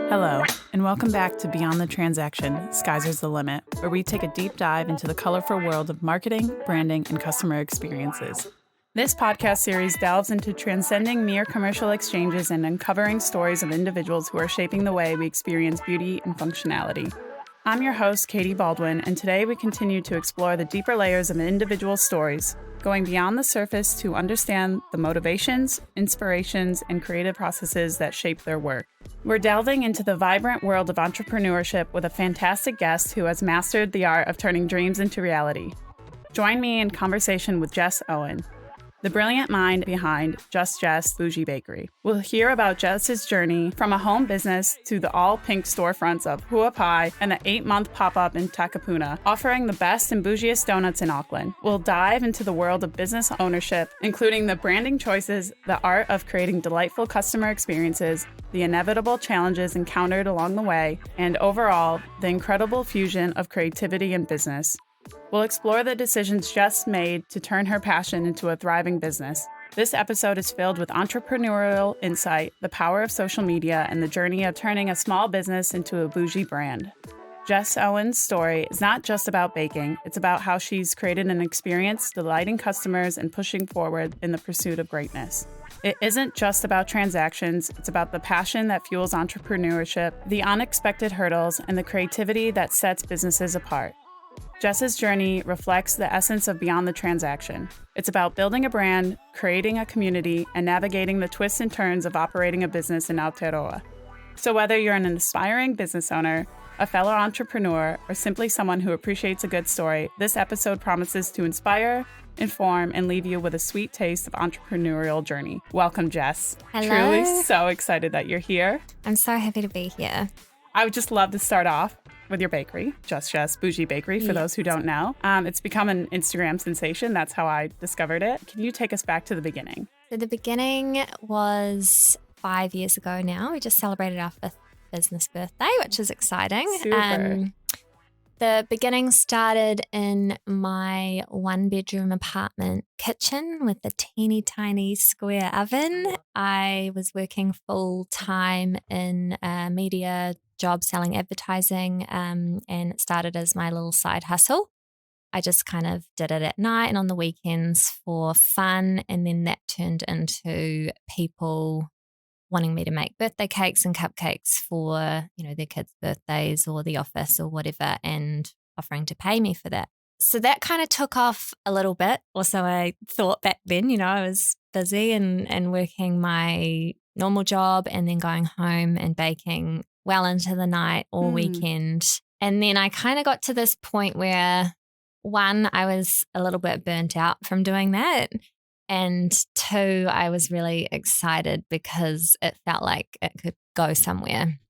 Hello, and welcome back to Beyond the Transaction, Skies is the Limit, where we take a deep dive into the colorful world of marketing, branding, and customer experiences. This podcast series delves into transcending mere commercial exchanges and uncovering stories of individuals who are shaping the way we experience beauty and functionality. I'm your host, Katie Baldwin, and today we continue to explore the deeper layers of individual stories, going beyond the surface to understand the motivations, inspirations, and creative processes that shape their work. We're delving into the vibrant world of entrepreneurship with a fantastic guest who has mastered the art of turning dreams into reality. Join me in conversation with Jess Owen, the brilliant mind behind Just Jess Boujee Bakery. We'll hear about Jess's journey from a home business to the all-pink storefronts of Huapai and the 8-month pop-up in Takapuna, offering the best and bougiest donuts in Auckland. We'll dive into the world of business ownership, including the branding choices, the art of creating delightful customer experiences, the inevitable challenges encountered along the way, and overall, the incredible fusion of creativity and business. We'll explore the decisions Jess made to turn her passion into a thriving business. This episode is filled with entrepreneurial insight, the power of social media, and the journey of turning a small business into a bougie brand. Jess Owen's story is not just about baking, it's about how she's created an experience delighting customers and pushing forward in the pursuit of greatness. It isn't just about transactions, it's about the passion that fuels entrepreneurship, the unexpected hurdles, and the creativity that sets businesses apart. Jess's journey reflects the essence of Beyond the Transaction. It's about building a brand, creating a community, and navigating the twists and turns of operating a business in Aotearoa. So whether you're an aspiring business owner, a fellow entrepreneur, or simply someone who appreciates a good story, this episode promises to inspire, inform, and leave you with a sweet taste of entrepreneurial journey. Welcome, Jess. Hello. Truly so excited that you're here. I'm so happy to be here. I would just love to start off with your bakery, Just Jess Boujee Bakery, for those who don't know. It's become an Instagram sensation. That's how I discovered it. Can you take us back to the beginning? So the beginning was 5 years ago now. We just celebrated our 5th business birthday, which is exciting. Super. The beginning started in my 1-bedroom apartment kitchen with a teeny tiny square oven. I was working full time in a media job selling advertising, and it started as my little side hustle. I just kind of did it at night and on the weekends for fun, and then that turned into people wanting me to make birthday cakes and cupcakes for, their kids' birthdays or the office or whatever, and offering to pay me for that. So that kind of took off a little bit. Also, I thought back then, I was busy and working my normal job and then going home and baking well into the night all weekend. And then I kind of got to this point where, one, I was a little bit burnt out from doing that. And 2, I was really excited because it felt like it could go somewhere.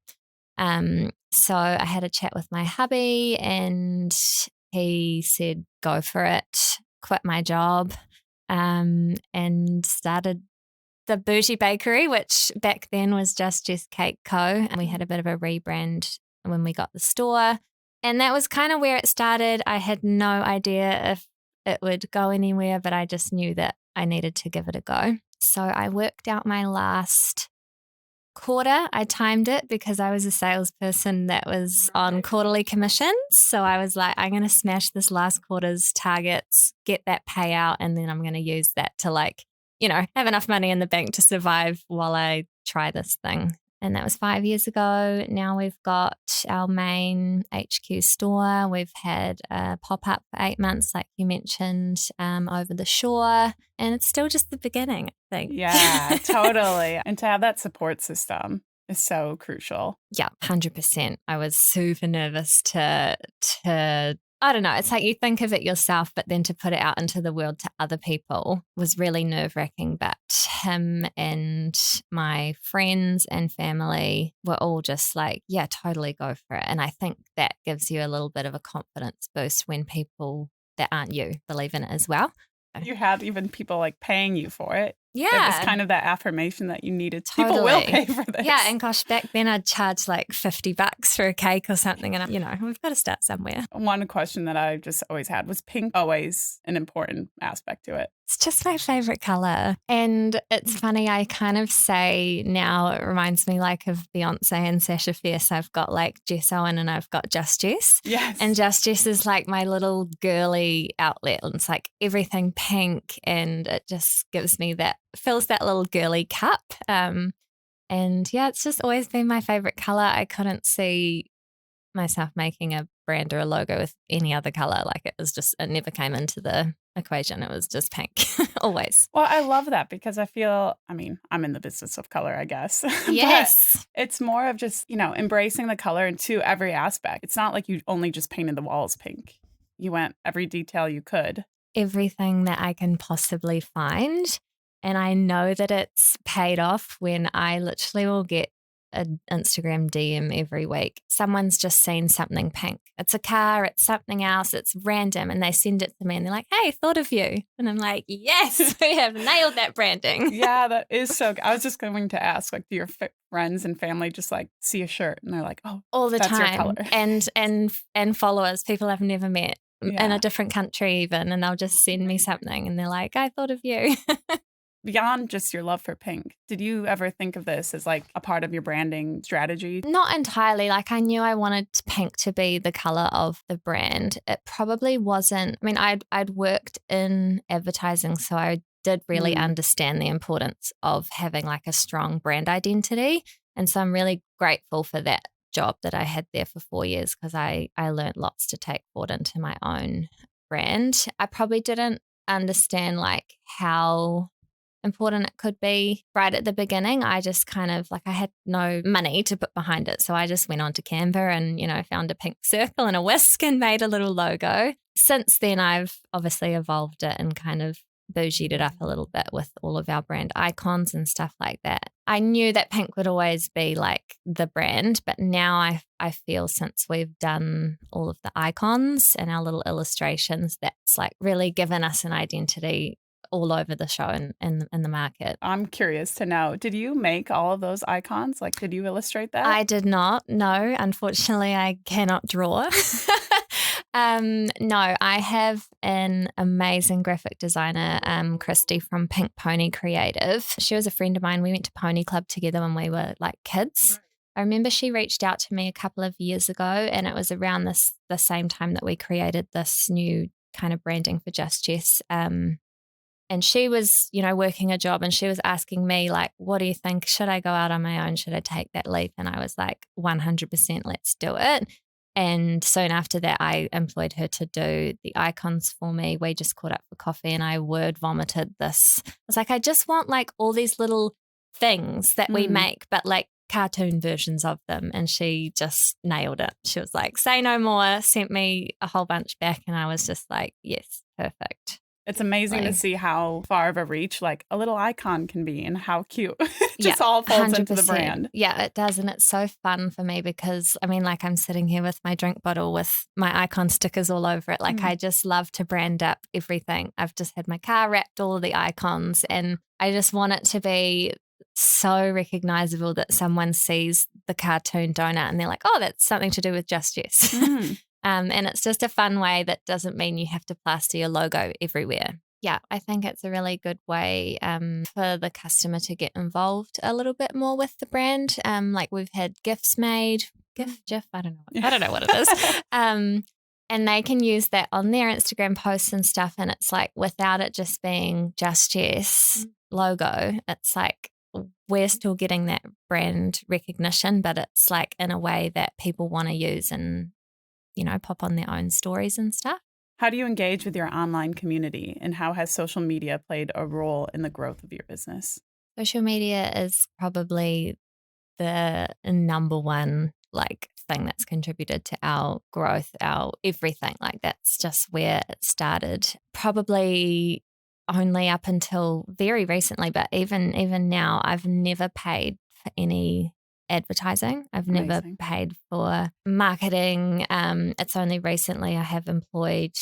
So I had a chat with my hubby and he said, go for it, quit my job, and started the Boujee Bakery, which back then was Just Jess Cake Co. And we had a bit of a rebrand when we got the store. And that was kind of where it started. I had no idea if it would go anywhere, but I just knew that I needed to give it a go. So I worked out my last quarter. I timed it because I was a salesperson that was on quarterly commissions. So I was like, I'm going to smash this last quarter's targets, get that payout, and then I'm going to use that to have enough money in the bank to survive while I try this thing. And that was 5 years ago. Now we've got our main HQ store. We've had a pop-up for 8 months, like you mentioned, over the shore. And it's still just the beginning, I think. Yeah, totally. And to have that support system is so crucial. Yeah, 100%. I was super nervous to I don't know, it's like you think of it yourself, but then to put it out into the world to other people was really nerve-wracking. But him and my friends and family were all just like, yeah, totally go for it. And I think that gives you a little bit of a confidence boost when people that aren't you believe in it as well. You had even people like paying you for it. It was Yeah. kind of that affirmation that you needed. People will pay for this. Yeah, and gosh, back then I'd charge like $50 for a cake or something, and we've got to start somewhere. One question that I just always had, was pink always an important aspect to it? It's just my favorite color. And it's funny, I kind of say now, it reminds me like of Beyonce and Sasha Fierce. I've got like Jess Owen and I've got Just Jess. Yes. And Just Jess is like my little girly outlet. And it's like everything pink, and it just gives me that, fills that little girly cup. And yeah, it's just always been my favorite color. I couldn't see myself making a brand or a logo with any other color. Like it never came into the equation. It was just pink always. Well, I love that because I feel, I'm in the business of color, I guess. Yes. It's more of just, embracing the color into every aspect. It's not like you only just painted the walls pink. You went every detail you could. Everything that I can possibly find. And I know that it's paid off when I literally will get an Instagram DM every week. Someone's just seen something pink. It's a car, it's something else, it's random. And they send it to me and they're like, hey, thought of you. And I'm like, yes, we have nailed that branding. Yeah, that is so good. I was just going to ask, like, do your friends and family just like see a shirt and they're like, oh, all the that's time. Your color. And followers, people I've never met Yeah. in a different country even. And they'll just send me something and they're like, I thought of you. Beyond just your love for pink, did you ever think of this as like a part of your branding strategy? Not entirely. Like I knew I wanted pink to be the color of the brand. It probably wasn't. I'd worked in advertising, so I did really understand the importance of having like a strong brand identity. And so I'm really grateful for that job that I had there for 4 years because I learned lots to take forward into my own brand. I probably didn't understand like how important it could be right at the beginning. I just kind of like, I had no money to put behind it. So I just went onto Canva and, found a pink circle and a whisk and made a little logo. Since then, I've obviously evolved it and kind of bougied it up a little bit with all of our brand icons and stuff like that. I knew that pink would always be like the brand, but now I feel since we've done all of the icons and our little illustrations, that's like really given us an identity all over the show and in the market. I'm curious to know, did you make all of those icons? Like, did you illustrate that? I did not. No, unfortunately, I cannot draw. No, I have an amazing graphic designer, Christy from Pink Pony Creative. She was a friend of mine. We went to Pony Club together when we were like kids. Right. I remember she reached out to me a couple of years ago, and it was around the same time that we created this new kind of branding for Just Jess. And she was, working a job and she was asking me like, what do you think? Should I go out on my own? Should I take that leap? And I was like, 100% let's do it. And soon after that, I employed her to do the icons for me. We just caught up for coffee and I word vomited this. I was like, I just want like all these little things that we make, but like cartoon versions of them. And she just nailed it. She was like, say no more, sent me a whole bunch back. And I was just like, yes, perfect. It's amazing to see how far of a reach like a little icon can be and how cute it just all folds 100%. into the brand. Yeah, it does. And it's so fun for me because, like I'm sitting here with my drink bottle with my icon stickers all over it. Like I just love to brand up everything. I've just had my car wrapped all of the icons and I just want it to be so recognizable that someone sees the cartoon donut and they're like, oh, that's something to do with Just Jess. And it's just a fun way that doesn't mean you have to plaster your logo everywhere. Yeah, I think it's a really good way for the customer to get involved a little bit more with the brand. Like we've had gifts made, GIF, I don't know what it is. And they can use that on their Instagram posts and stuff. And it's like without it just being Just Jess logo, it's like we're still getting that brand recognition, but it's like in a way that people want to use and pop on their own stories and stuff. How do you engage with your online community and how has social media played a role in the growth of your business? Social media is probably the number one thing that's contributed to our growth, our everything. Like that's just where it started. Probably only up until very recently, but even now I've never paid for any advertising. I've never paid for marketing. It's only recently I have employed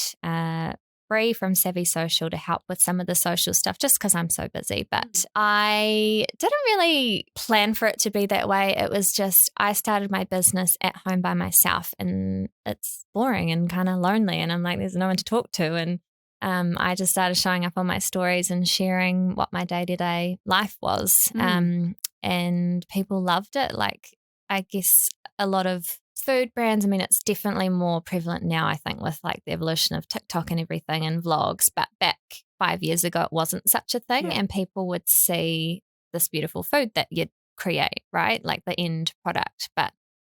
free from Savvy Social to help with some of the social stuff just because I'm so busy. But I didn't really plan for it to be that way. It was just I started my business at home by myself, and it's boring and kind of lonely. And I'm like, there's no one to talk to. And I just started showing up on my stories and sharing what my day-to-day life was. And people loved it. Like, I guess a lot of food brands, I mean, it's definitely more prevalent now, I think, with like the evolution of TikTok and everything and vlogs. But back 5 years ago, it wasn't such a thing. And people would see this beautiful food that you'd create, right? Like the end product. But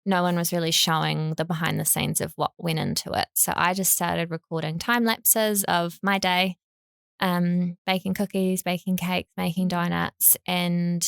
no one was really showing the behind the scenes of what went into it. So I just started recording time lapses of my day, baking cookies, baking cakes, making donuts, and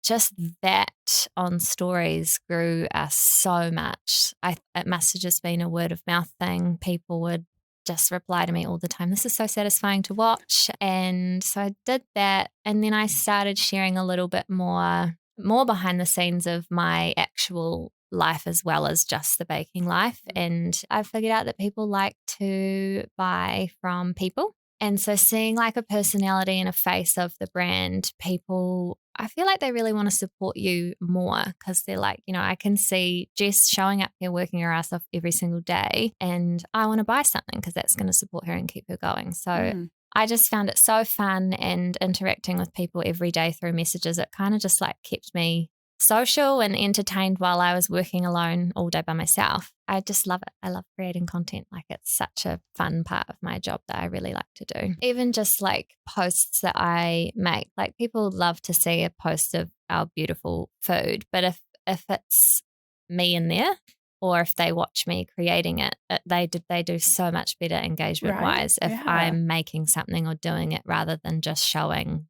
just that on stories grew us so much. It must have just been a word of mouth thing. People would just reply to me all the time, this is so satisfying to watch. And so I did that. And then I started sharing a little bit more behind the scenes of my actual life as well as just the baking life. And I figured out that people like to buy from people. And so seeing like a personality and a face of the brand, people, I feel like they really want to support you more because they're like, you know, I can see Jess showing up here, working her ass off every single day, and I want to buy something because that's going to support her and keep her going. So I just found it so fun, and interacting with people every day through messages, it kind of just like kept me social and entertained while I was working alone all day by myself. I just love it. I love creating content. Like, it's such a fun part of my job that I really like to do. Even just like posts that I make, like people love to see a post of our beautiful food. But if it's me in there, or if they watch me creating it, they do so much better engagement wise if I'm making something or doing it rather than just showing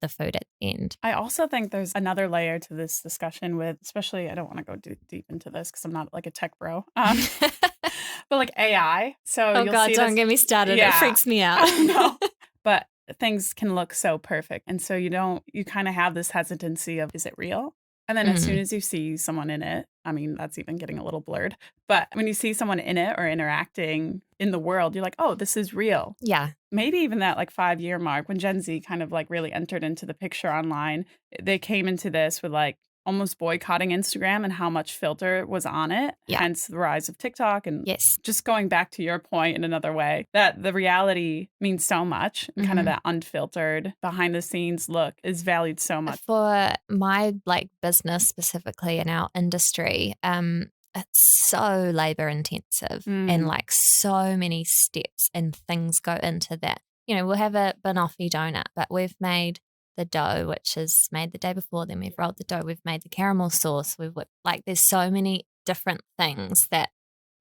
the food at the end. I also think there's another layer to this discussion with, especially, I don't want to go deep into this because I'm not like a tech bro, but like AI. So oh God, don't get me started. It freaks me out. No, but things can look so perfect. And so you kind of have this hesitancy of, is it real? And then as soon as you see someone in it, I mean, that's even getting a little blurred. But when you see someone in it or interacting in the world, you're like, oh, this is real. Yeah. Maybe even that like 5-year mark when Gen Z kind of like really entered into the picture online, they came into this with like almost boycotting Instagram and how much filter was on it. Hence the rise of TikTok. And just going back to your point in another way, that the reality means so much, and kind of that unfiltered behind the scenes look is valued so much. For my like business specifically in our industry, it's so labor intensive and like so many steps and things go into that. You know, we'll have a banoffee donut, but we've made the dough, which is made the day before, then we've rolled the dough, we've made the caramel sauce, like there's so many different things that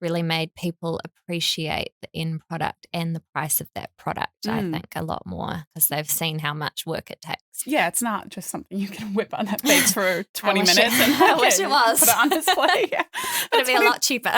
really made people appreciate the end product and the price of that product, I think, a lot more because they've seen how much work it takes. Yeah, it's not just something you can whip on that bakes for 20 minutes. I wish it was. Put it on display. It'd be a lot cheaper.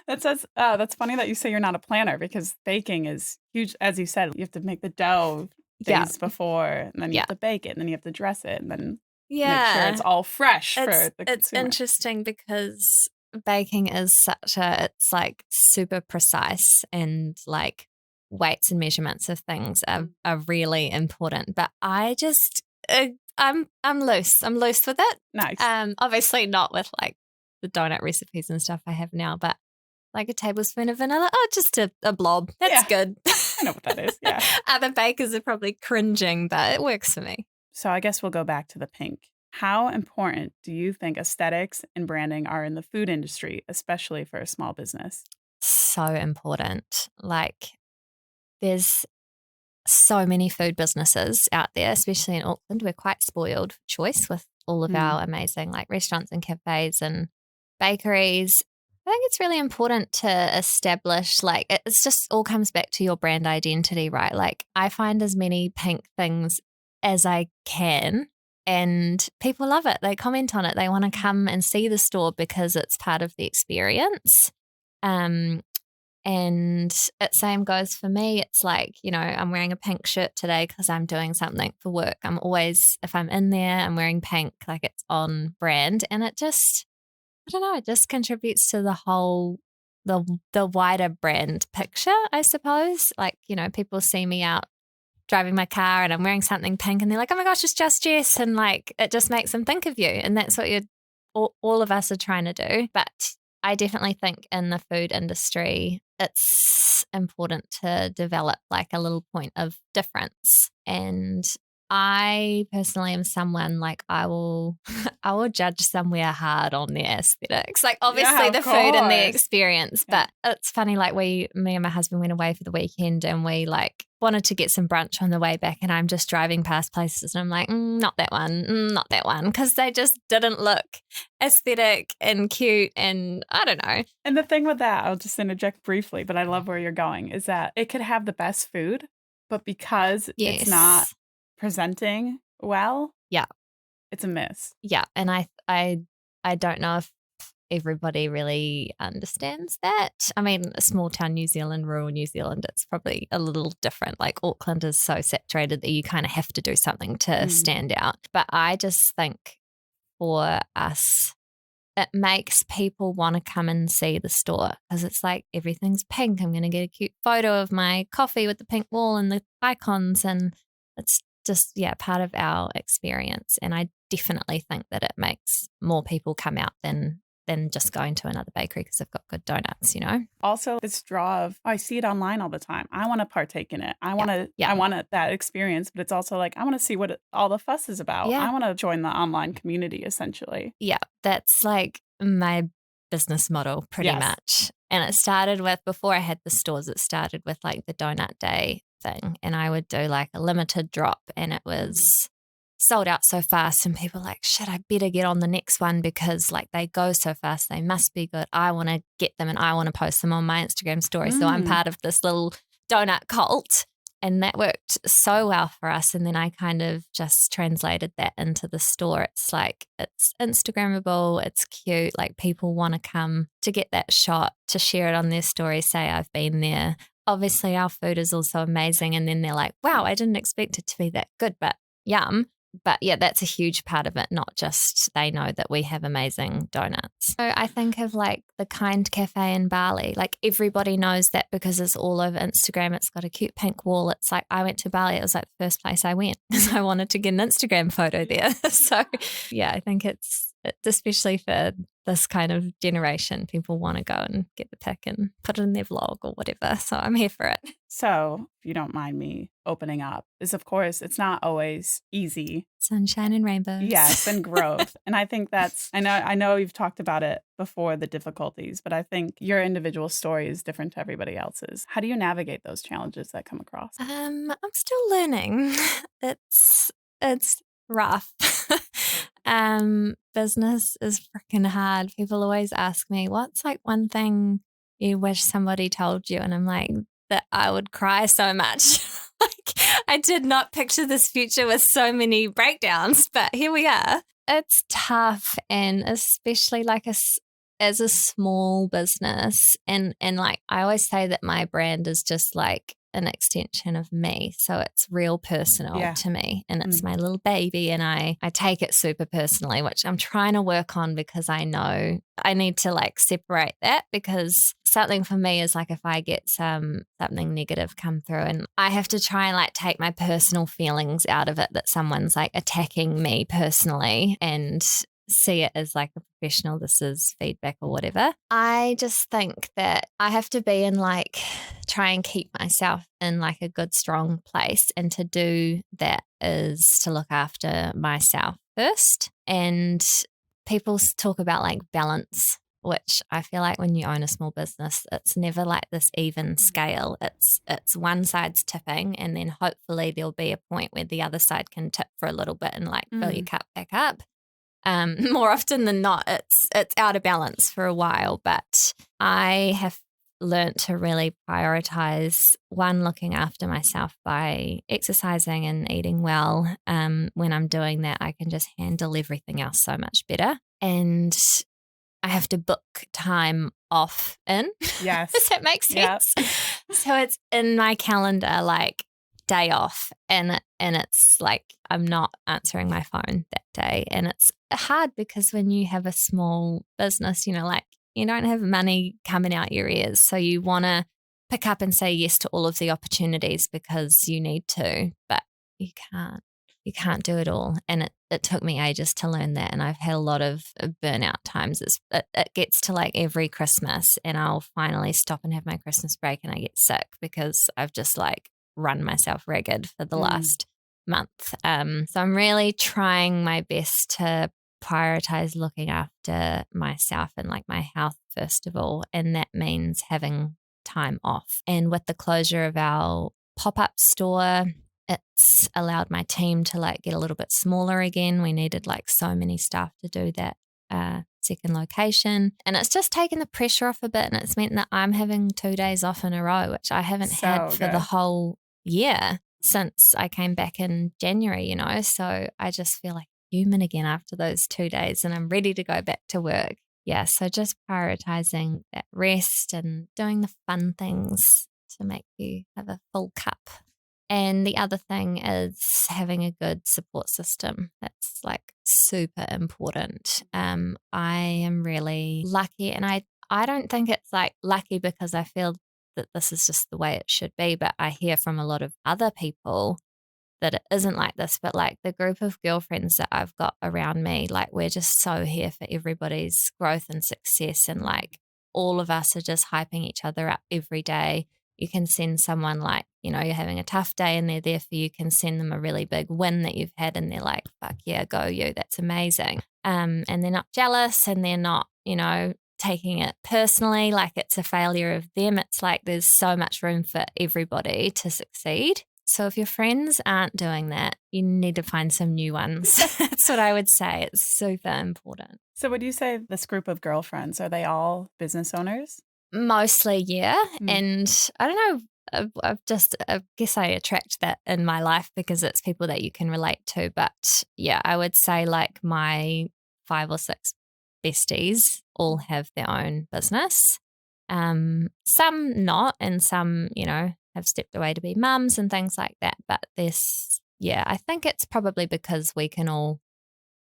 That's funny that you say you're not a planner because baking is huge. As you said, you have to make the dough days before, and then you have to bake it, and then you have to dress it, and then make sure it's all fresh for the consumer. It's interesting because baking is it's like super precise, and like weights and measurements of things are really important. But I just I'm loose. I'm loose with it. Nice. Obviously not with like the donut recipes and stuff I have now, but like a tablespoon of vanilla, just a blob. That's good. I know what that is. Yeah. Other bakers are probably cringing, but it works for me. So I guess we'll go back to the pink. How important do you think aesthetics and branding are in the food industry, especially for a small business? So important. Like, there's so many food businesses out there, especially in Auckland. We're quite spoiled for choice with all of our amazing like restaurants and cafes and bakeries. I think it's really important to establish, like, it's just all comes back to your brand identity, right? Like, I find as many pink things as I can, and people love it. They comment on it. They want to come and see the store because it's part of the experience. And it same goes for me. It's like, you know, I'm wearing a pink shirt today because I'm doing something for work. I'm always, if I'm in there, I'm wearing pink, like it's on brand, and it just, I don't know, it just contributes to the whole the wider brand picture, I suppose. Like, you know, people see me out driving my car and I'm wearing something pink and they're like, oh my gosh, it's Just Jess. And like, it just makes them think of you. And that's what all of us are trying to do. But I definitely think in the food industry, it's important to develop like a little point of difference. And I personally am someone like I will judge somewhere hard on their aesthetics. Like obviously the food and the experience. But it's funny, like me and my husband went away for the weekend and we like wanted to get some brunch on the way back and I'm just driving past places and I'm like, not that one. Because they just didn't look aesthetic and cute and I don't know. And the thing with that, I'll just interject briefly, but I love where you're going, is that it could have the best food, but because it's not presenting well, it's a miss. Yeah, and I don't know if everybody really understands that. I mean, small town New Zealand, rural New Zealand, it's probably a little different. Like Auckland is so saturated that you kind of have to do something to stand out. But I just think for us, it makes people want to come and see the store because it's like everything's pink. I'm going to get a cute photo of my coffee with the pink wall and the icons, and it's just, part of our experience. And I definitely think that it makes more people come out than just going to another bakery because they've got good donuts, you know? Also, this draw of, I see it online all the time. I want to partake in it. I want that experience, but it's also like, I want to see what all the fuss is about. I want to join the online community, essentially. Yeah, that's like my business model pretty much. And it started with, before I had the stores, it started with like the donut day thing. And I would do like a limited drop and it was sold out so fast and people were like, shit, I better get on the next one because like they go so fast. They must be good. I want to get them and I want to post them on my Instagram story. So I'm part of this little donut cult. And that worked so well for us. And then I kind of just translated that into the store. It's like, it's Instagrammable, it's cute. Like people want to come to get that shot, to share it on their story, say I've been there. Obviously our food is also amazing. And then they're like, wow, I didn't expect it to be that good, but yum. But yeah, that's a huge part of it, not just they know that we have amazing donuts. So I think of like the Kind Cafe in Bali. Like everybody knows that because it's all over Instagram. It's got a cute pink wall. It's like I went to Bali. It was like the first place I went because I wanted to get an Instagram photo there. So yeah, I think it's especially for this kind of generation, people want to go and get the pic and put it in their vlog or whatever. So I'm here for it. So if you don't mind me opening up, is of course, it's not always easy. Sunshine and rainbows. Yes, and growth. And I think that's, I know you've talked about it before, the difficulties, but I think your individual story is different to everybody else's. How do you navigate those challenges that come across? I'm still learning. It's rough. Business is freaking hard. People always ask me, what's like one thing you wish somebody told you? And I'm like, that I would cry so much. Like I did not picture this future with so many breakdowns, but here we are. It's tough, and especially like as a small business, and like I always say that my brand is just like an extension of me. So it's real personal to me, and it's my little baby, and I take it super personally, which I'm trying to work on because I know I need to like separate that, because something for me is like if I get something negative come through and I have to try and like take my personal feelings out of it, that someone's like attacking me personally, and see it as like a professional, this is feedback or whatever. I just think that I have to be in like, try and keep myself in like a good, strong place. And to do that is to look after myself first. And people talk about like balance, which I feel like when you own a small business, it's never like this even scale. It's one side's tipping, and then hopefully there'll be a point where the other side can tip for a little bit and like fill your cup back up. More often than not, it's out of balance for a while, but I have learned to really prioritize looking after myself by exercising and eating well. When I'm doing that, I can just handle everything else so much better. And I have to book time off in. Yes. Does that make sense? Yep. So it's in my calendar, like day off, and it's like I'm not answering my phone that day. And it's hard because when you have a small business, you know, like You don't have money coming out your ears. So you want to pick up and say yes to all of the opportunities because you need to, but you can't. You can't do it all. And it took me ages to learn that. And I've had a lot of burnout times. It gets to like every Christmas and I'll finally stop and have my Christmas break and I get sick because I've just like run myself ragged for the last month. So I'm really trying my best to prioritize looking after myself and like my health first of all. And that means having time off. And with the closure of our pop-up store, it's allowed my team to like get a little bit smaller again. We needed like so many staff to do that second location. And it's just taken the pressure off a bit. And it's meant that I'm having 2 days off in a row, which I haven't had for the whole year since I came back in January, you know. So I just feel like human again after those 2 days and I'm ready to go back to work. Yeah, so just prioritizing that rest and doing the fun things to make you have a full cup. And the other thing is having a good support system. That's like super important. I am really lucky, and I don't think it's like lucky because I feel that this is just the way it should be, but I hear from a lot of other people that it isn't like this. But like the group of girlfriends that I've got around me, like we're just so here for everybody's growth and success, and like all of us are just hyping each other up every day. You can send someone like, you know, you're having a tough day and they're there for you. You can send them a really big win that you've had and they're like, fuck yeah, go you. That's amazing. And they're not jealous and they're not, you know, taking it personally like it's a failure of them. It's like there's so much room for everybody to succeed. So if your friends aren't doing that, you need to find some new ones. That's what I would say. It's super important. So would you say this group of girlfriends, are they all business owners? Mostly, yeah. And I don't know, I guess I attract that in my life because it's people that you can relate to. But yeah, I would say like my 5 or 6 besties all have their own business. Some not, and some, you know, have stepped away to be mums and things like that. But I think it's probably because we can all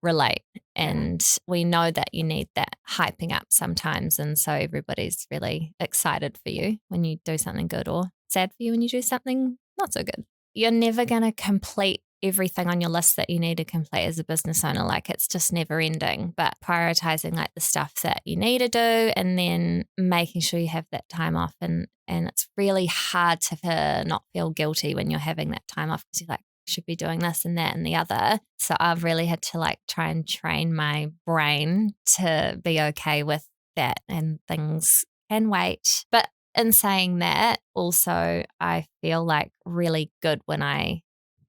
relate and we know that you need that hyping up sometimes, and so everybody's really excited for you when you do something good or sad for you when you do something not so good. You're never going to complete everything on your list that you need to complete as a business owner. Like it's just never ending, but prioritizing like the stuff that you need to do and then making sure you have that time off. And it's really hard to not feel guilty when you're having that time off because you're like, should be doing this and that and the other. So I've really had to like try and train my brain to be okay with that, and things can wait. But in saying that, also I feel like really good when I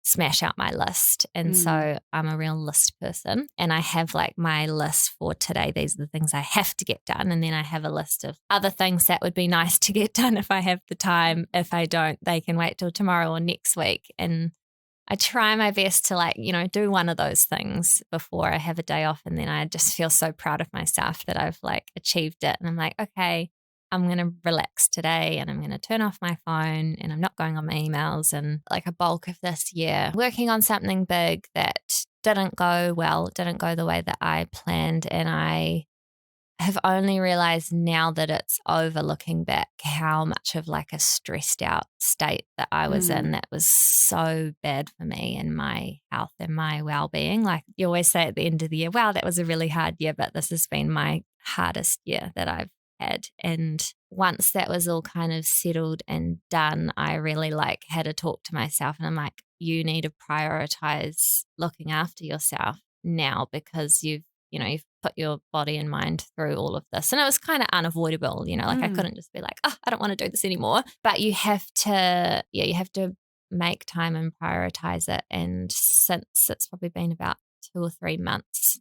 smash out my list. And so I'm a real list person, and I have like my list for today. These are the things I have to get done. And then I have a list of other things that would be nice to get done if I have the time. If I don't, they can wait till tomorrow or next week. And I try my best to like, you know, do one of those things before I have a day off. And then I just feel so proud of myself that I've like achieved it. And I'm like, okay, I'm going to relax today and I'm going to turn off my phone and I'm not going on my emails. And like a bulk of this year, working on something big that didn't go well, didn't go the way that I planned. And I have only realized now that it's over, looking back, how much of like a stressed out state that I was in that was so bad for me and my health and my well-being. Like you always say at the end of the year, wow, that was a really hard year, but this has been my hardest year that I've had. And once that was all kind of settled and done, I really like had a talk to myself, and I'm like, you need to prioritize looking after yourself now because you've put your body and mind through all of this. And it was kind of unavoidable, you know, like I couldn't just be like, oh, I don't want to do this anymore. But you have to make time and prioritize it. And since it's probably been about 2 or 3 months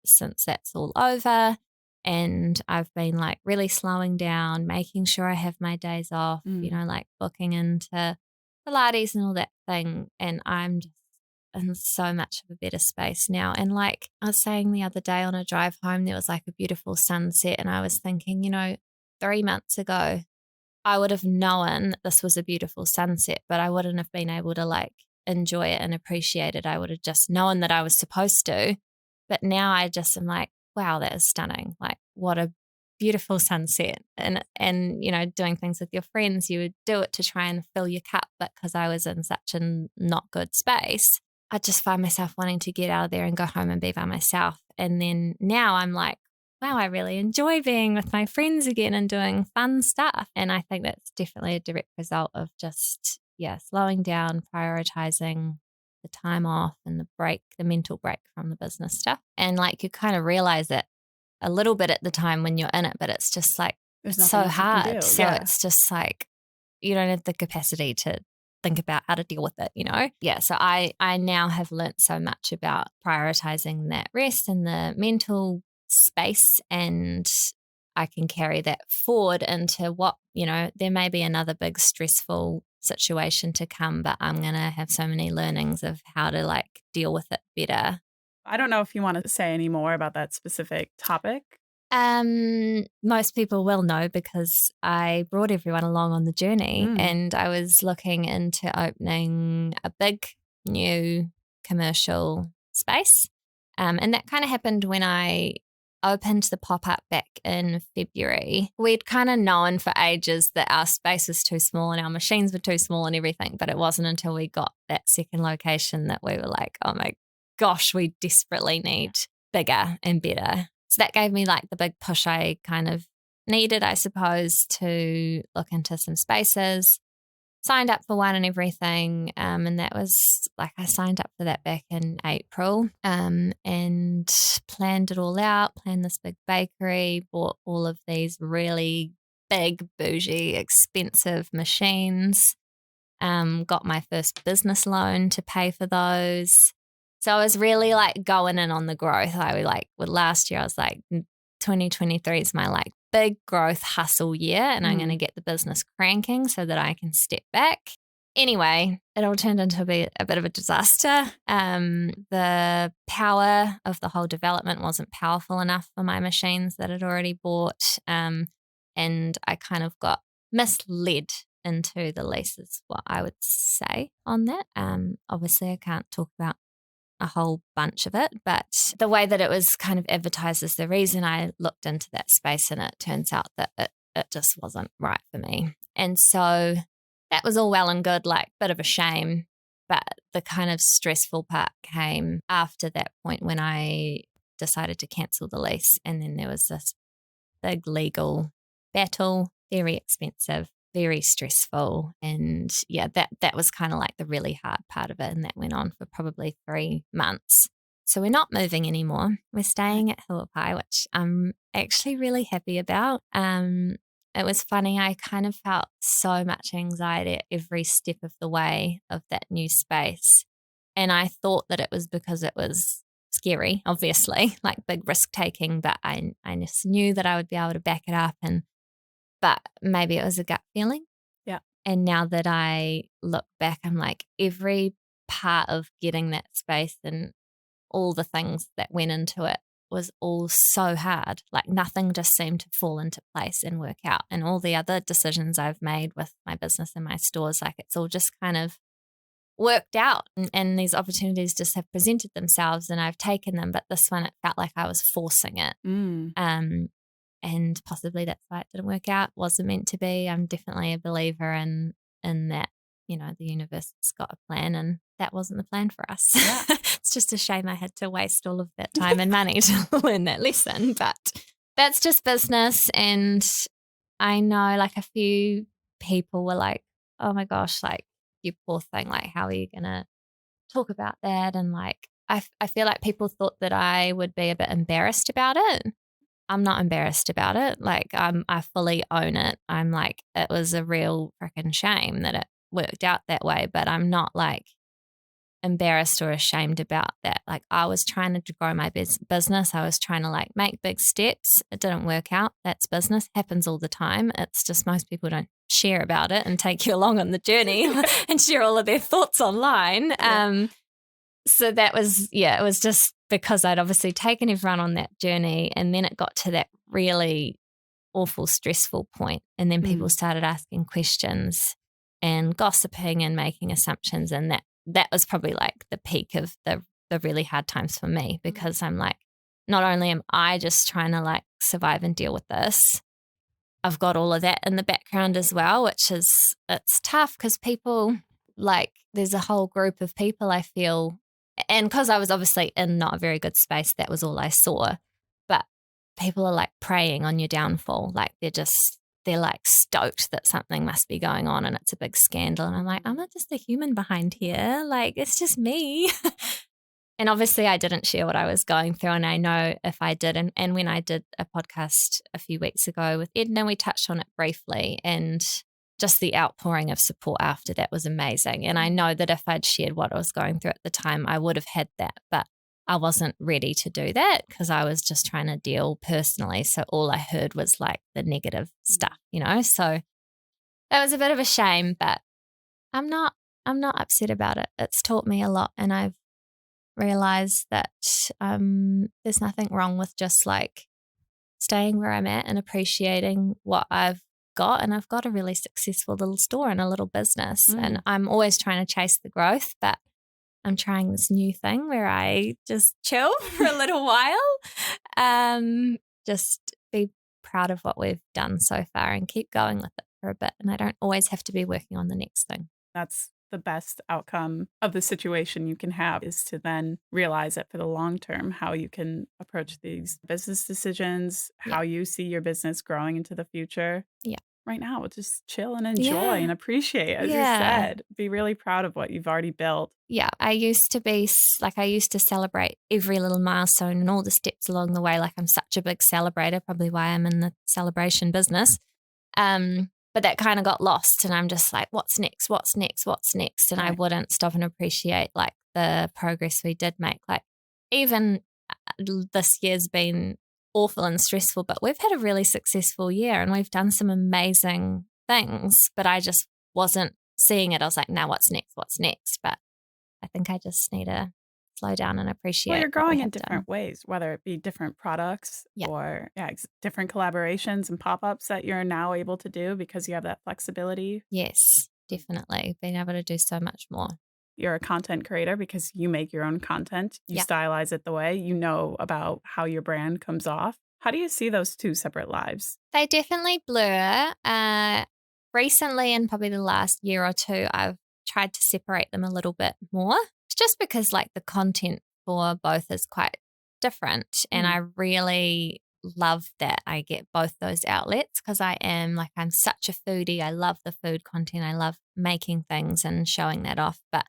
since that's all over, and I've been like really slowing down, making sure I have my days off, you know, like booking into Pilates and all that thing. And I'm just in so much of a better space now. And like I was saying the other day on a drive home, there was like a beautiful sunset. And I was thinking, you know, 3 months ago, I would have known this was a beautiful sunset, but I wouldn't have been able to like enjoy it and appreciate it. I would have just known that I was supposed to. But now I just am like, wow, that is stunning. Like what a beautiful sunset and you know, doing things with your friends, you would do it to try and fill your cup. But because I was in such a not good space, I just find myself wanting to get out of there and go home and be by myself. And then now I'm like, wow, I really enjoy being with my friends again and doing fun stuff. And I think that's definitely a direct result of just, slowing down, prioritizing the time off and the break, the mental break from the business stuff. And like you kind of realize it a little bit at the time when you're in it, but it's just like, it's so hard. So it's just like, you don't have the capacity to think about how to deal with it, you know? Yeah. So I now have learnt so much about prioritizing that rest and the mental space, and I can carry that forward into what, you know, there may be another big stressful situation to come, but I'm going to have so many learnings of how to like deal with it better. I don't know if you want to say any more about that specific topic. Most people will know because I brought everyone along on the journey, and I was looking into opening a big new commercial space. And that kind of happened when I opened the pop-up back in February. We'd kind of known for ages that our space was too small and our machines were too small and everything, but it wasn't until we got that second location that we were like, oh my gosh, we desperately need bigger and better. So that gave me like the big push I kind of needed, I suppose, to look into some spaces. Signed up for one and everything. And that was like, I signed up for that back in April, and planned it all out, planned this big bakery, bought all of these really big, bougie, expensive machines, got my first business loan to pay for those. So I was really like going in on the growth. Last year I was like, 2023 is my like big growth hustle year, and I'm going to get the business cranking so that I can step back. Anyway, it all turned into a bit of a disaster. The power of the whole development wasn't powerful enough for my machines that I'd already bought. And I kind of got misled into the lease is what I would say on that. Obviously I can't talk about a whole bunch of it, but the way that it was kind of advertised is the reason I looked into that space, and it turns out that it just wasn't right for me. And so that was all well and good, like bit of a shame, but the kind of stressful part came after that point when I decided to cancel the lease, and then there was this big legal battle, very expensive, very stressful. And that was kind of like the really hard part of it. And that went on for probably 3 months. So we're not moving anymore. We're staying at Huapai, which I'm actually really happy about. It was funny. I kind of felt so much anxiety at every step of the way of that new space. And I thought that it was because it was scary, obviously, like big risk taking, but I just knew that I would be able to back it up, but maybe it was a gut feeling. Yeah. And now that I look back, I'm like, every part of getting that space and all the things that went into it was all so hard. Like nothing just seemed to fall into place and work out. And all the other decisions I've made with my business and my stores, like it's all just kind of worked out. And these opportunities just have presented themselves and I've taken them. But this one, it felt like I was forcing it. And possibly that's why it didn't work out. Wasn't meant to be. I'm definitely a believer in that, you know, the universe has got a plan, and that wasn't the plan for us. Yeah. It's just a shame I had to waste all of that time and money to learn that lesson. But that's just business. And I know like a few people were like, oh my gosh, like you poor thing, like how are you going to talk about that? And like, I feel like people thought that I would be a bit embarrassed about it. I'm not embarrassed about it. Like I fully own it. I'm like, it was a real freaking shame that it worked out that way, but I'm not like embarrassed or ashamed about that. Like I was trying to grow my business. I was trying to like make big steps. It didn't work out. That's business. Happens all the time. It's just most people don't share about it and take you along on the journey and share all of their thoughts online. Yeah. So that was, it was just because I'd obviously taken everyone on that journey, and then it got to that really awful, stressful point. And then people started asking questions and gossiping and making assumptions. And that was probably like the peak of the really hard times for me, because I'm like, not only am I just trying to like survive and deal with this. I've got all of that in the background as well, it's tough because people, like, there's a whole group of people I feel, and because I was obviously in not a very good space, that was all I saw. But people are like preying on your downfall. Like they're like stoked that something must be going on and it's a big scandal. And I'm like, I'm not just a human behind here. Like, it's just me. And obviously I didn't share what I was going through. And I know if I did, and when I did a podcast a few weeks ago with Edna, we touched on it briefly, and just the outpouring of support after that was amazing. And I know that if I'd shared what I was going through at the time, I would have had that, but I wasn't ready to do that because I was just trying to deal personally. So all I heard was like the negative stuff, so it was a bit of a shame, but I'm not upset about it. It's taught me a lot, and I've realized that there's nothing wrong with just like staying where I'm at and appreciating what I've got. And I've got a really successful little store and a little business, and I'm always trying to chase the growth, but I'm trying this new thing where I just chill for a little while, just be proud of what we've done so far and keep going with it for a bit. And I don't always have to be working on the next thing. That's the best outcome of the situation you can have, is to then realize that for the long term, how you can approach these business decisions, how you see your business growing into the future. Yeah. Right now, just chill and enjoy and appreciate, as you said. Be really proud of what you've already built. Yeah, I used to celebrate every little milestone and all the steps along the way. Like, I'm such a big celebrator, probably why I'm in the celebration business. But that kind of got lost, and I'm just like, what's next? What's next? What's next? And I wouldn't stop and appreciate like the progress we did make. Like, even this year's been awful and stressful, but we've had a really successful year and we've done some amazing things, but I just wasn't seeing it. I was like, now what's next? What's next? But I think I just need to slow down and appreciate. Well, you're growing in different ways, whether it be different products or different collaborations and pop-ups that you're now able to do because you have that flexibility. Yes, definitely. Being able to do so much more. You're a content creator because you make your own content. You stylize it the way you know about how your brand comes off. How do you see those two separate lives? They definitely blur. Recently, in probably the last year or two, I've tried to separate them a little bit more. It's just because like the content for both is quite different. And I really love that I get both those outlets because I'm such a foodie. I love the food content. I love making things and showing that off. But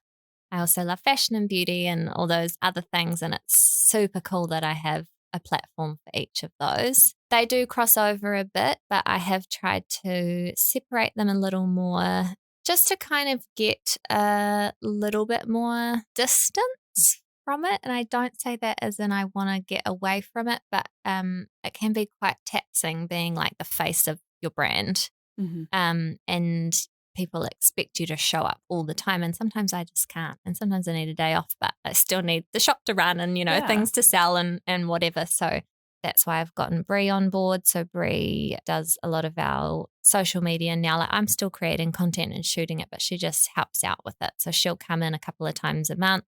I also love fashion and beauty and all those other things. And it's super cool that I have a platform for each of those. They do cross over a bit, but I have tried to separate them a little more just to kind of get a little bit more distance from it. And I don't say that as in I want to get away from it, but it can be quite taxing being like the face of your brand. And people expect you to show up all the time. And sometimes I just can't. And sometimes I need a day off, but I still need the shop to run and, things to sell and whatever. So that's why I've gotten Brie on board. So Brie does a lot of our social media now. Like, I'm still creating content and shooting it, but she just helps out with it. So she'll come in a couple of times a month,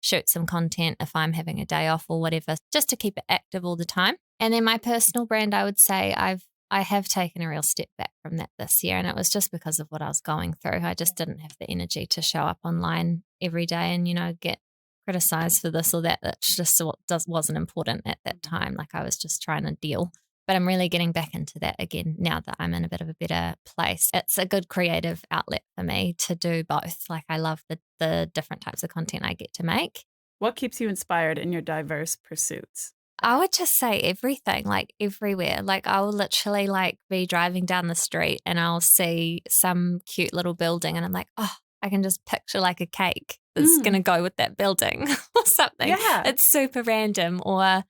shoot some content if I'm having a day off or whatever, just to keep it active all the time. And then my personal brand, I would say I have taken a real step back from that this year, and it was just because of what I was going through. I just didn't have the energy to show up online every day and, get criticized for this or that. That's just wasn't important at that time. Like, I was just trying to deal. But I'm really getting back into that again now that I'm in a bit of a better place. It's a good creative outlet for me to do both. Like, I love the different types of content I get to make. What keeps you inspired in your diverse pursuits? I would just say everything, like everywhere. Like, I will literally like be driving down the street and I'll see some cute little building and I'm like, oh, I can just picture like a cake that's going to go with that building or something. Yeah. It's super random. Or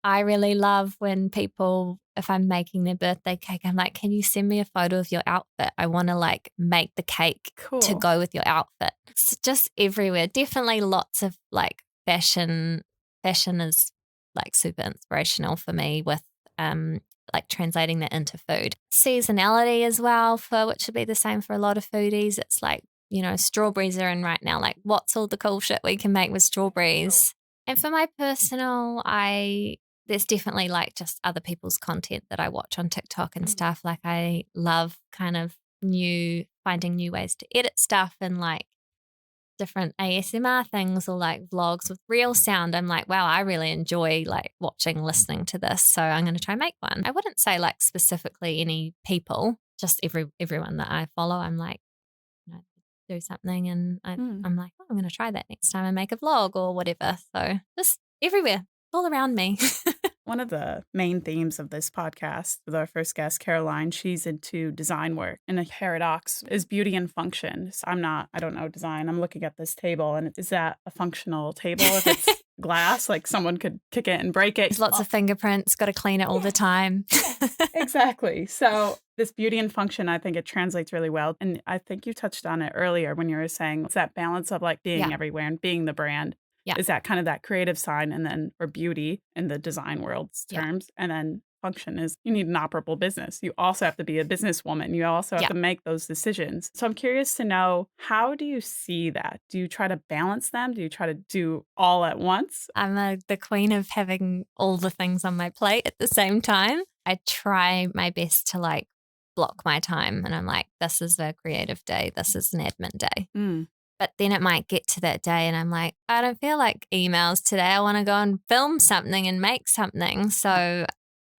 I really love when people, if I'm making their birthday cake, I'm like, can you send me a photo of your outfit? I want to like make the cake to go with your outfit. It's just everywhere. Definitely lots of like fashion. Fashion is like super inspirational for me with like translating that into food. Seasonality as well, which would be the same for a lot of foodies. It's like, strawberries are in right now. Like, what's all the cool shit we can make with strawberries? And for my personal, there's definitely like just other people's content that I watch on TikTok and stuff. Like I love kind of finding new ways to edit stuff and like different ASMR things or like vlogs with real sound. I'm like, wow, I really enjoy like listening to this. So I'm going to try and make one. I wouldn't say like specifically any people, just everyone that I follow. I'm like, do something and I'm like, oh, I'm going to try that next time I make a vlog or whatever. So just everywhere, all around me. One of the main themes of this podcast with our first guest, Caroline, she's into design work. And a paradox is beauty and function. So I don't know design. I'm looking at this table and is that a functional table? If it's glass, like someone could kick it and break it. There's lots of fingerprints, got to clean it all the time. Exactly. So this beauty and function, I think it translates really well. And I think you touched on it earlier when you were saying it's that balance of like being everywhere and being the brand. Yeah. Is that kind of that creative side and then for beauty in the design world's terms. And then function is you need an operable business. You also have to be a businesswoman. You also have to make those decisions. So I'm curious to know, how do you see that? Do you try to balance them? Do you try to do all at once? I'm the queen of having all the things on my plate at the same time. I try my best to like block my time and I'm like, this is a creative day. This is an admin day. But then it might get to that day and I'm like, I don't feel like emails today. I want to go and film something and make something. So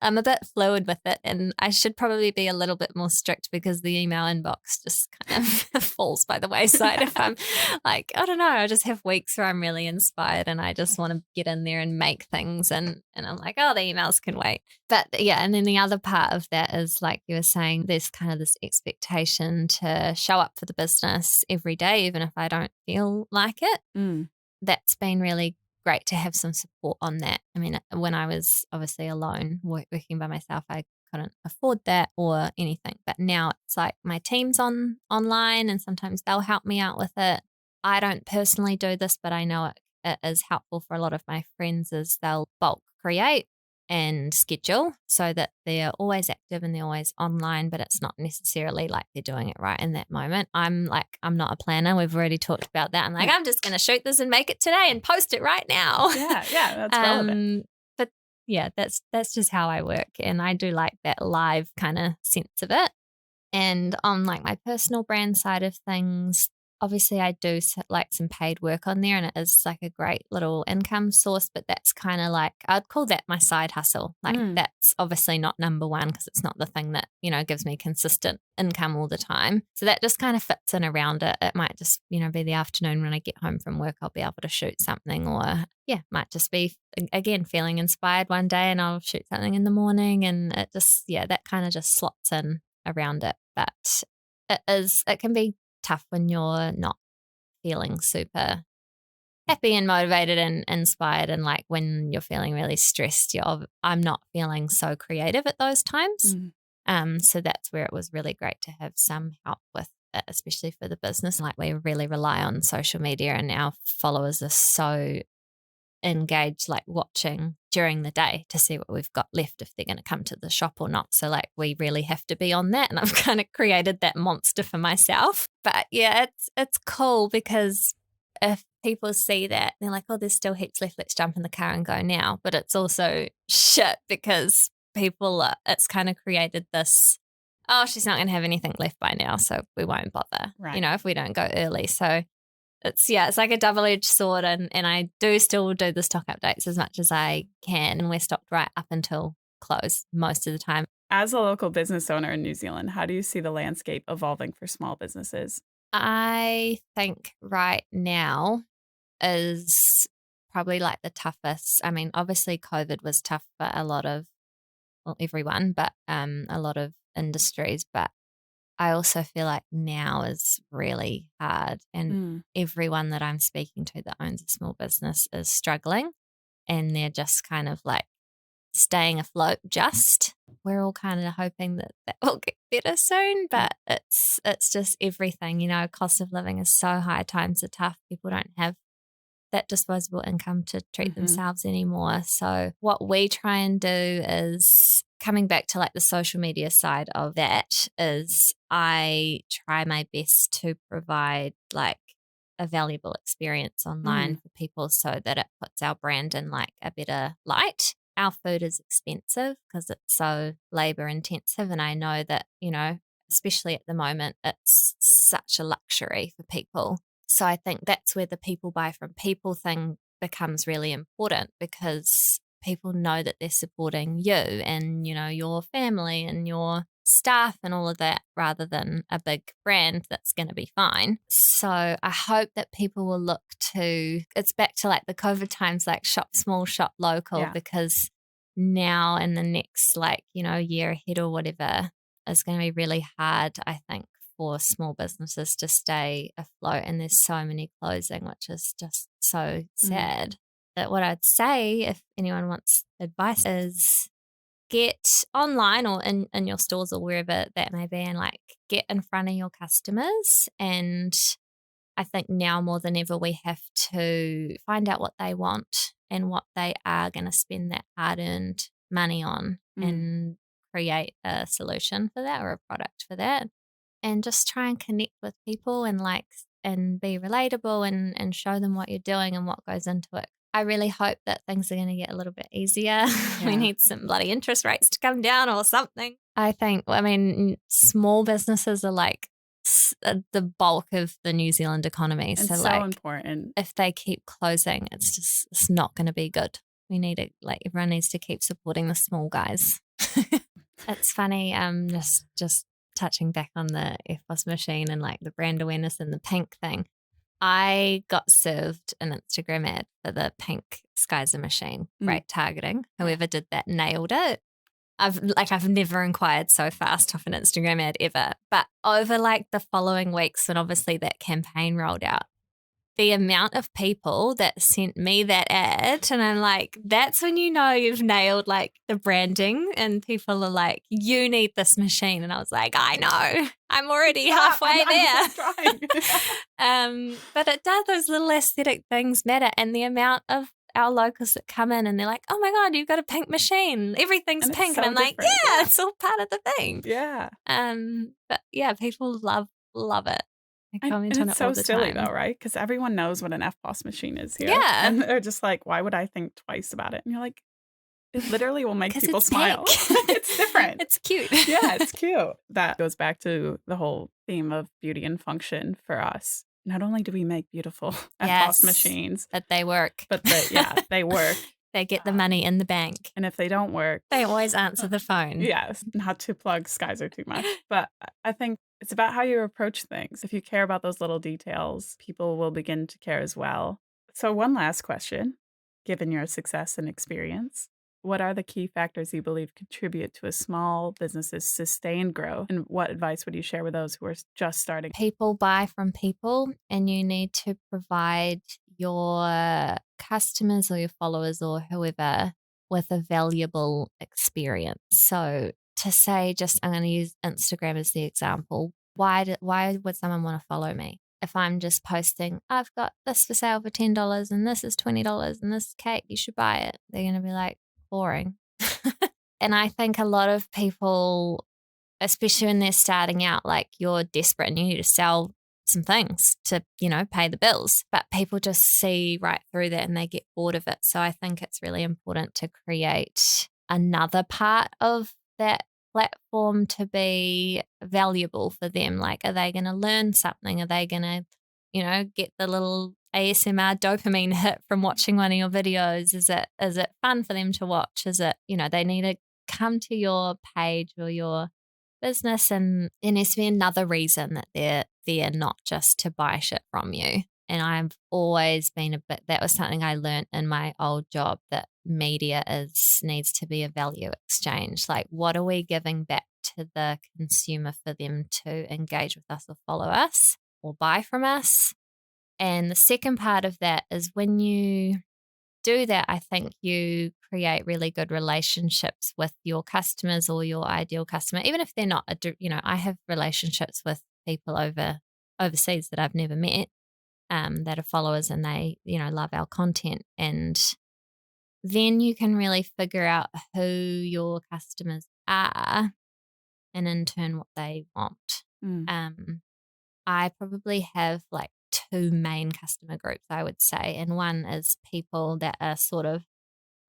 I'm a bit fluid with it and I should probably be a little bit more strict because the email inbox just kind of falls by the wayside if I'm like, I don't know, I just have weeks where I'm really inspired and I just want to get in there and make things and I'm like, oh, the emails can wait. But yeah, and then the other part of that is like you were saying, there's kind of this expectation to show up for the business every day, even if I don't feel like it. That's been really great to have some support on that. I mean, when I was obviously alone working by myself, I couldn't afford that or anything. But now it's like my team's online and sometimes they'll help me out with it. I don't personally do this, but I know it is helpful for a lot of my friends is they'll bulk create and schedule so that they're always active and they're always online, but it's not necessarily like they're doing it right in that moment. I'm not a planner. We've already talked about that. I'm like, I'm just going to shoot this and make it today and post it right now. Yeah, that's relevant. But yeah, that's just how I work. And I do like that live kind of sense of it. And on like my personal brand side of things, obviously I do like some paid work on there and it is like a great little income source, but that's kind of like, I'd call that my side hustle. Like that's obviously not number one because it's not the thing that, gives me consistent income all the time. So that just kind of fits in around it. It might just, be the afternoon when I get home from work, I'll be able to shoot something or might just be, again, feeling inspired one day and I'll shoot something in the morning and it just, that kind of just slots in around it. But it can be tough when you're not feeling super happy and motivated and inspired and like when you're feeling really stressed, I'm not feeling so creative at those times. So that's where it was really great to have some help with it, especially for the business. Like we really rely on social media and our followers are so engaged, like watching during the day to see what we've got left if they're going to come to the shop or not. So like we really have to be on that and I've kind of created that monster for myself. But yeah, it's cool because if people see that they're like, oh, there's still heaps left, let's jump in the car and go now. But it's also shit because it's kind of created this, oh, she's not going to have anything left by now, so we won't bother, if we don't go early. So it's like a double-edged sword and I do still do the stock updates as much as I can and we're stocked right up until close most of the time. As a local business owner in New Zealand, how do you see the landscape evolving for small businesses? I think right now is probably like the toughest. I mean, obviously COVID was tough for a lot of, well, everyone, but a lot of industries, but I also feel like now is really hard and everyone that I'm speaking to that owns a small business is struggling and they're just kind of like staying afloat just. We're all kind of hoping that will get better soon, but it's just everything, cost of living is so high, times are tough. People don't have that disposable income to treat themselves anymore. So what we try and do is coming back to like the social media side of that is I try my best to provide like a valuable experience online for people so that it puts our brand in like a better light. our food is expensive because it's so labor intensive. And I know that, especially at the moment, it's such a luxury for people. So I think that's where the people buy from people thing becomes really important, because people know that they're supporting you and, your family and your staff and all of that, rather than a big brand that's going to be fine. So I hope that people will look to, it's back to like the COVID times, like shop small, shop local, because now in the next year ahead or whatever is going to be really hard, I think, for small businesses to stay afloat. And there's so many closing, which is just so sad. That what I'd say, if anyone wants advice, is get online or in your stores or wherever that may be, and get in front of your customers. And I think now more than ever, we have to find out what they want and what they are going to spend that hard-earned money on, and create a solution for that or a product for that, and just try and connect with people and be relatable and show them what you're doing and what goes into it. I really hope that things are going to get a little bit easier. Yeah. We need some bloody interest rates to come down or something. I mean, small businesses are the bulk of the New Zealand economy. And so important. If they keep closing, it's not going to be good. We need it. Everyone needs to keep supporting the small guys. It's funny. Just touching back on the EFTPOS machine and the brand awareness and the pink thing. I got served an Instagram ad for the pink Skyzer machine. Great targeting. Whoever did that nailed it. I've never inquired so fast off an Instagram ad ever. But over the following weeks, when obviously that campaign rolled out, the amount of people that sent me that ad, and I'm that's when you know you've nailed the branding, and people are you need this machine. And I was I know, I'm already halfway there. But it does, those little aesthetic things matter. And the amount of our locals that come in and they're oh my God, you've got a pink machine. Everything's pink. So and I'm different. Yeah, it's all part of the thing. Yeah. But yeah, people love it. And it's so silly though, right? Because everyone knows what an EFTPOS machine is here. Yeah. And they're just why would I think twice about it? And you're it literally will make people smile. It's different. It's cute. Yeah, it's cute. That goes back to the whole theme of beauty and function for us. Not only do we make beautiful EFTPOS machines, but they work. But they work. They get the money in the bank. And if they don't work, they always answer the phone. Yes, not to plug Skyzer too much. But I think it's about how you approach things. If you care about those little details, people will begin to care as well. So one last question, given your success and experience, what are the key factors you believe contribute to a small business's sustained growth? And what advice would you share with those who are just starting? People buy from people, and you need to provide your customers or your followers or whoever with a valuable experience. So to say, I'm going to use Instagram as the example. Why would someone want to follow me? If I'm just posting, I've got this for sale for $10 and this is $20 and this cake, you should buy it. They're going to be boring. And I think a lot of people, especially when they're starting out, you're desperate and you need to sell some things to, pay the bills. But people just see right through that and they get bored of it. So I think it's really important to create another part of that platform to be valuable for them. Are they going to learn something? Are they going to, get the little ASMR dopamine hit from watching one of your videos? Is it fun for them to watch? Is it, they need to come to your page or your business, and there needs to be another reason that they're there, not just to buy shit from you. And I've always been that was something I learned in my old job, that media needs to be a value exchange. What are we giving back to the consumer for them to engage with us or follow us or buy from us? And the second part of that is when you do that, I think you create really good relationships with your customers or your ideal customer, even if they're not, I have relationships with people overseas that I've never met, that are followers, and they, love our content. And then you can really figure out who your customers are and in turn what they want. I probably have two main customer groups, I would say. And one is people that are sort of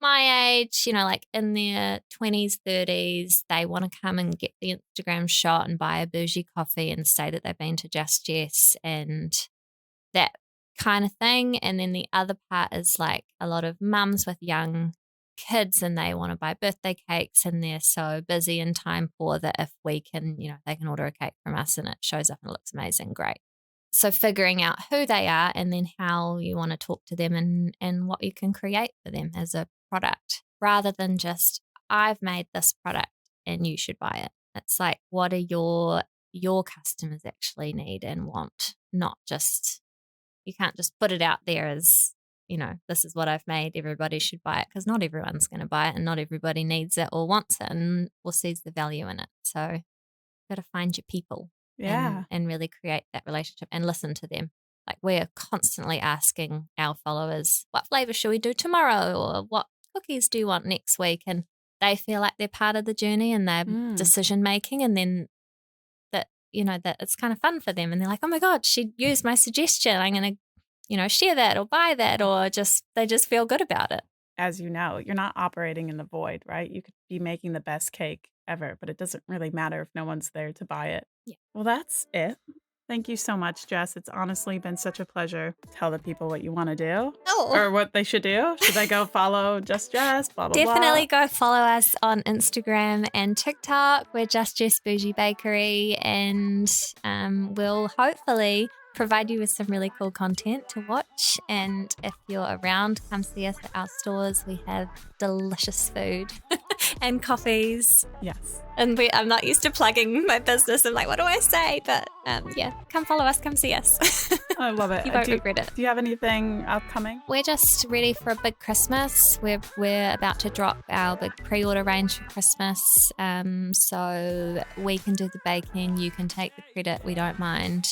my age, like in their 20s, 30s, they want to come and get the Instagram shot and buy a bougie coffee and say that they've been to Just Jess and that kind of thing. And then the other part is like a lot of mums with young kids and they want to buy birthday cakes and they're so busy and time poor that if we can, they can order a cake from us and it shows up and it looks amazing, great. So figuring out who they are and then how you want to talk to them and what you can create for them as a product rather than just, I've made this product and you should buy it. It's like, what do your customers actually need and want? Not just, you can't just put it out there as, this is what I've made, everybody should buy it, because not everyone's going to buy it and not everybody needs it or wants it or sees the value in it. So you've got to find your people and really create that relationship and listen to them. Like we're constantly asking our followers, what flavor should we do tomorrow or what cookies do you want next week? And they feel like they're part of the journey and they're decision making, and then that it's kind of fun for them and they're like, oh my God, she used my suggestion, I'm going to share that or buy that, or they just feel good about it. As you know, you're not operating in the void, right? You could be making the best cake ever, but it doesn't really matter if no one's there to buy it. Yeah. Well, that's it. Thank you so much, Jess. It's honestly been such a pleasure. Tell the people what you want to do or what they should do. Should they go follow Just Jess? Blah, blah, Definitely blah. go follow us on Instagram and TikTok. We're Just Jess Boujee Bakery, and we'll hopefully provide you with some really cool content to watch. And if you're around, come see us at our stores. We have delicious food and coffees. Yes. And I'm not used to plugging my business. I'm like, what do I say? But come follow us, come see us. I love it. You won't regret it. Do you have anything upcoming? We're just ready for a big Christmas. We're about to drop our big pre-order range for Christmas. So we can do the baking. You can take the credit. We don't mind.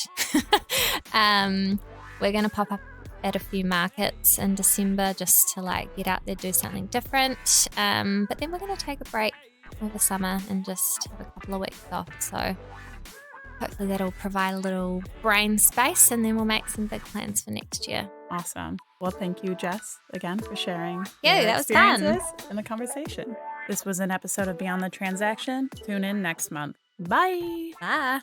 We're going to pop up at a few markets in December just to get out there, do something different. But then we're going to take a break over summer and just have a couple of weeks off. So hopefully that'll provide a little brain space, and then we'll make some big plans for next year. Awesome. Well, thank you, Jess, again for sharing your that was fun. And the conversation. This was an episode of Beyond the Transaction. Tune in next month. Bye. Bye.